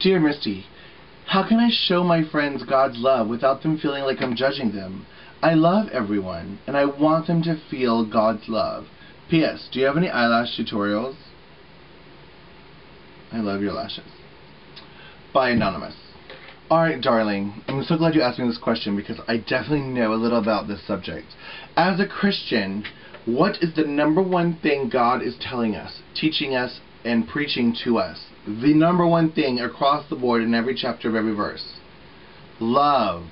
Dear Misty, how can I show my friends God's love without them feeling like I'm judging them? I love everyone, and I want them to feel God's love. P.S. Do you have any eyelash tutorials? I love your lashes. By Anonymous. Alright, darling, I'm so glad you asked me this question because I definitely know a little about this subject. As a Christian, what is the number one thing God is telling us, teaching us, and preaching to us? The number one thing across the board in every chapter of every verse. Love.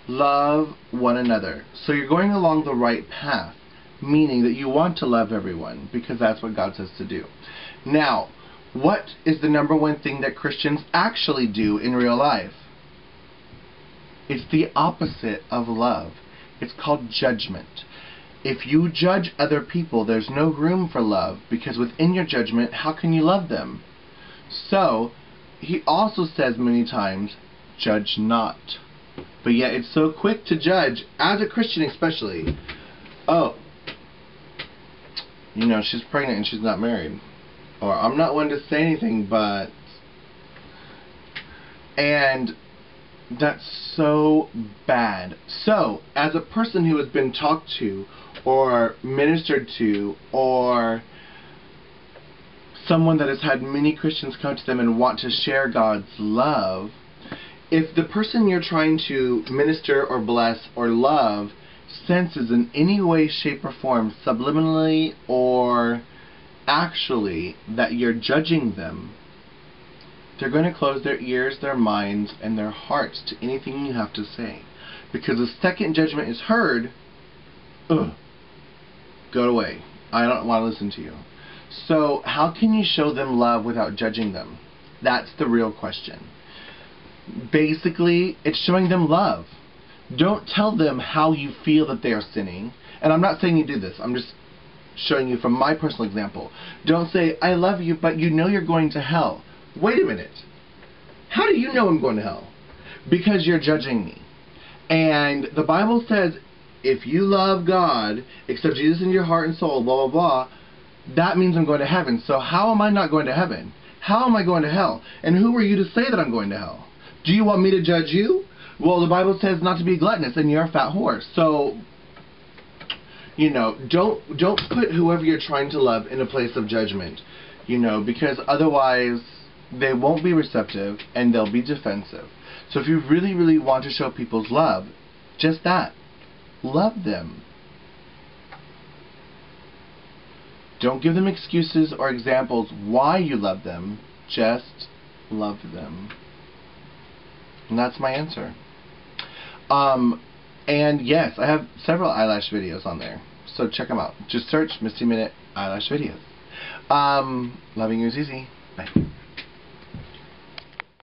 Love one another. So you're going along the right path, meaning that you want to love everyone because that's what God says to do. Now, what is the number one thing that Christians actually do in real life? It's the opposite of love. It's called judgment. If you judge other people, there's no room for love, because within your judgment, how can you love them? So, he also says many times, judge not. But yet it's so quick to judge, as a Christian especially. Oh, you know, she's pregnant and she's not married. Or, I'm not one to say anything, but... And that's so bad. So, as a person who has been talked to, or ministered to, or someone that has had many Christians come to them and want to share God's love, if the person you're trying to minister or bless or love senses in any way, shape, or form, subliminally or actually, that you're judging them, they're going to close their ears, their minds, and their hearts to anything you have to say. Because the second judgment is heard, go away. I don't want to listen to you. So how can you show them love without judging them? That's the real question. Basically, it's showing them love. Don't tell them how you feel that they are sinning. And I'm not saying you do this. I'm just showing you from my personal example. Don't say, I love you, but you know you're going to hell. Wait a minute. How do you know I'm going to hell? Because you're judging me. And the Bible says, if you love God, accept Jesus in your heart and soul, blah, blah, blah, that means I'm going to heaven. So how am I not going to heaven? How am I going to hell? And who are you to say that I'm going to hell? Do you want me to judge you? Well, the Bible says not to be gluttonous, and you're a fat whore. So, you know, don't put whoever you're trying to love in a place of judgment, you know, because otherwise they won't be receptive and they'll be defensive. So if you really, really want to show people's love, just that. Love them. Don't give them excuses or examples why you love them. Just love them. And that's my answer. And yes, I have several eyelash videos on there. So check them out. Just search Misty Minute Eyelash Videos. Loving you is easy. Bye.